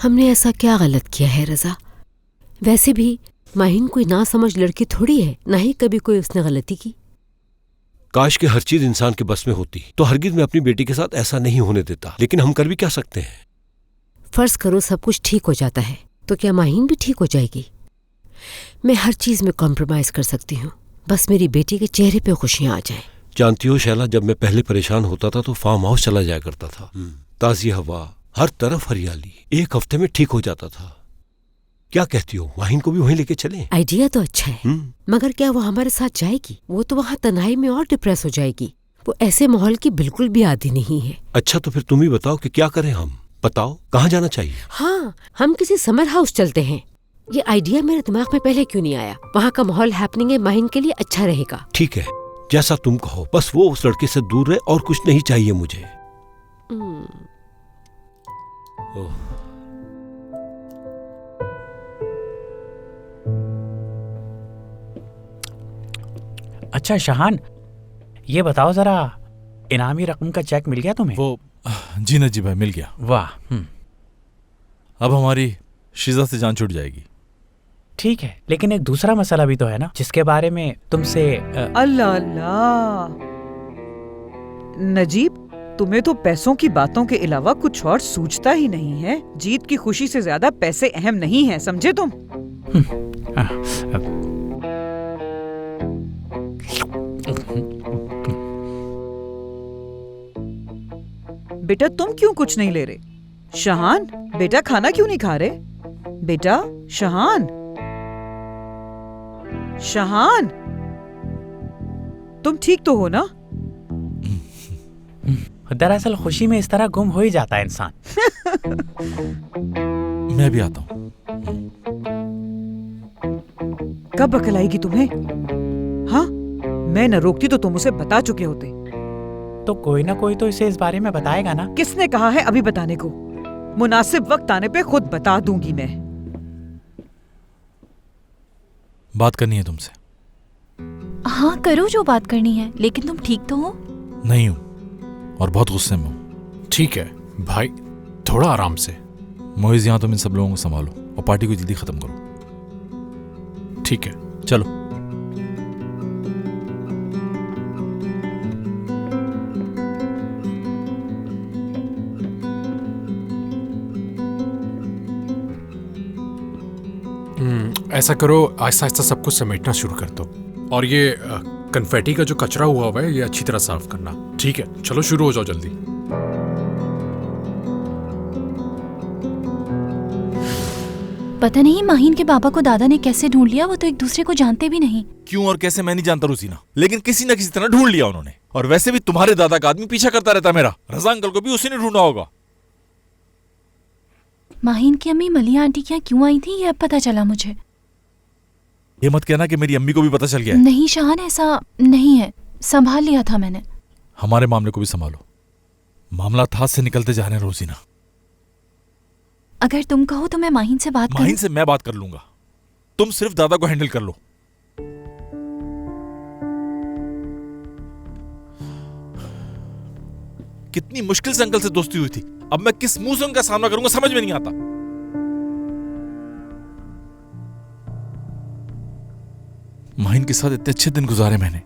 हमने ऐसा क्या गलत किया है रजा? वैसे भी माहिन कोई ना समझ लड़की थोड़ी है, ना ही कभी कोई उसने गलती की। काश के हर चीज इंसान के बस में होती तो हरगिज मैं अपनी बेटी के साथ ऐसा नहीं होने देता, लेकिन हम कर भी क्या सकते हैं। फर्ज करो सब कुछ ठीक हो जाता है तो क्या माहिन भी ठीक हो जाएगी? मैं हर चीज में कॉम्प्रोमाइज कर सकती हूँ, बस मेरी बेटी के चेहरे पे खुशियाँ आ जाएं। जानती हो शैला, जब मैं पहले परेशान होता था तो फार्म हाउस चला जाया करता था। ताजी हवा, हर तरफ हरियाली, एक हफ्ते में ठीक हो जाता था। क्या कहती हो, माहिन को भी वहीं लेके चलें? आइडिया तो अच्छा है, मगर क्या वो हमारे साथ जाएगी? वो तो वहाँ तन्हाई में और डिप्रेस हो जाएगी। वो ऐसे माहौल की बिल्कुल भी आदी नहीं है। अच्छा तो फिर तुम ही बताओ कि क्या करें हम? बताओ कहाँ जाना चाहिए? हाँ, हम किसी समर हाउस चलते हैं। ये आइडिया मेरे दिमाग में पहले क्यों नहीं आया? वहाँ का माहौल हैपनिंग है, माहिन के लिए अच्छा रहेगा। ठीक है, जैसा तुम कहो, बस वो उस लड़के से दूर रहे और कुछ नहीं चाहिए मुझे। अच्छा शहान, ये बताओ जरा, इनामी रकम का चेक मिल गया तुम्हें? वो जी नजीब भाई, मिल गया। वाह। अब हमारी शीजा से जान छूट जाएगी। ठीक है, लेकिन एक दूसरा मसला भी तो है ना, जिसके बारे में तुमसे अल्लाह अल्लाह, नजीब तुम्हें तो पैसों की बातों के अलावा कुछ और सूझता ही नहीं है। जीत की खुशी से ज्यादा पैसे अहम नहीं है, समझे तुम? बेटा तुम क्यों कुछ नहीं ले रहे? शहान बेटा खाना क्यों नहीं खा रहे? बेटा शहान, शहान तुम ठीक तो हो ना? दरअसल खुशी में इस तरह गुम हो ही जाता है इंसान। मैं भी आता हूँ। कब अकल आएगी तुम्हें? हाँ, मैं न रोकती तो तुम उसे बता चुके होते। तो कोई ना कोई तो इसे इस बारे में बताएगा ना। किसने कहा है अभी बताने को? मुनासिब वक्त आने पे खुद बता दूंगी मैं। बात करनी है तुमसे। हाँ करो जो बात करनी है, लेकिन तुम ठीक तो हो? नहीं हूँ और बहुत गुस्से में हूँ। ठीक है भाई, थोड़ा आराम से। मोइज, यहाँ तुम इन सब लोगों को संभालो और पार्टी को जल्दी खत्म करो। ठीक है, चलो। ऐसा करो, आहिस्ता आहिस्ता सब कुछ समेटना शुरू कर दो। और ये कन्फेटी का जो कचरा हुआ है ये अच्छी तरह साफ करना। ठीक है, चलो शुरू हो जाओ जल्दी। पता नहीं माहिन के पापा को दादा ने कैसे ढूंढ लिया, वो तो एक दूसरे को जानते भी नहीं। क्यों और कैसे मैं नहीं जानता रुसीना, लेकिन किसी न किसी तरह ढूंढ लिया उन्होंने। और वैसे भी तुम्हारे दादा का आदमी पीछा करता रहता मेरा। रजा अंकल को भी उसी ने ढूंढा होगा। माहिन की अम्मी मलिया आंटी क्या क्यों आई थी, ये अब पता चला मुझे। ये मत कहना कि मेरी अम्मी को भी पता चल गया। नहीं शहान, ऐसा नहीं है, संभाल लिया था मैंने। हमारे मामले को भी संभालो, मामला हाथ से निकलते जा रहे हैं रोजीना। अगर तुम कहो तो मैं माहिन से बात माहिन से मैं बात कर लूंगा, तुम सिर्फ दादा को हैंडल कर लो। कितनी मुश्किल से अंकल से दोस्ती हुई थी, अब मैं किस मुंह से उनका सामना करूंगा समझ में नहीं आता। माहिन के साथ इतने अच्छे दिन गुजारे मैंने।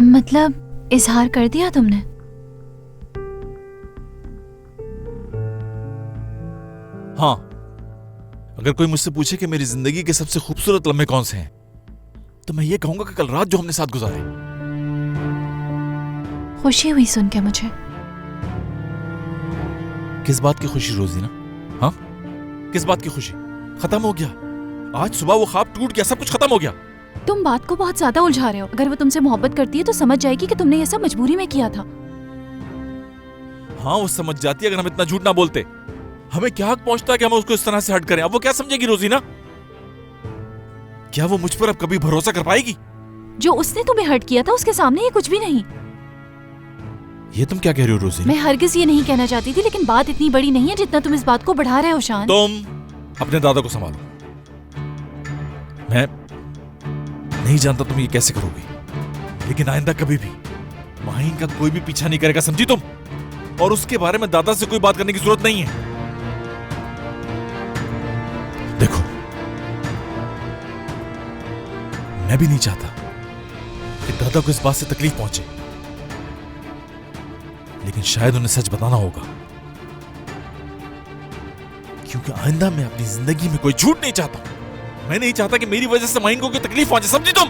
मतलब इजहार कर दिया तुमने? हाँ, अगर कोई मुझसे पूछे कि मेरी जिंदगी के सबसे खूबसूरत लम्हे कौन से हैं, तो मैं ये कहूंगा कि कल रात जो हमने साथ गुजारे। खुशी हुई सुन के मुझे। किस बात की खुशी रोजीना? हाँ, किस बात की खुशी? खत्म हो गया, आज सुबह वो ख्वाब टूट गया, सब कुछ खत्म हो गया। तुम बात को बहुत ज्यादा उलझा रहे हो। अगर वो तुमसे मोहब्बत करती है तो समझ जाएगी कि तुमने ये सब मजबूरी में किया था। हाँ, वो समझ जाती है अगर हम इतना झूठ ना बोलते। हमें क्या हक पहुंचता है कि हम उसको इस तरह से हट करें? अब वो क्या समझेगी रोजीना? क्या वो मुझ पर अब कभी भरोसा कर पाएगी? जो उसने तुम्हें हर्ट किया था उसके सामने ये कुछ भी नहीं। ये तुम क्या कह रही हो रोजीना? मैं हरगिज ये नहीं कहना चाहती थी, लेकिन बात इतनी बड़ी नहीं है जितना तुम इस बात को बढ़ा रहे हो शान। तुम अपने दादा को संभालो। मैं नहीं जानता तुम ये कैसे करोगी, लेकिन आइंदा कभी भी माहिन का कोई भी पीछा नहीं करेगा, समझी तुम? और उसके बारे में दादा से कोई बात करने की जरूरत नहीं है। देखो, मैं भी नहीं चाहता कि दादा को इस बात से तकलीफ पहुंचे, लेकिन शायद उन्हें सच बताना होगा, क्योंकि आइंदा मैं अपनी जिंदगी में कोई झूठ नहीं चाहता। मैं नहीं चाहता कि मेरी वजह से माइन को कोई तकलीफ पहुंचे, समझी तुम?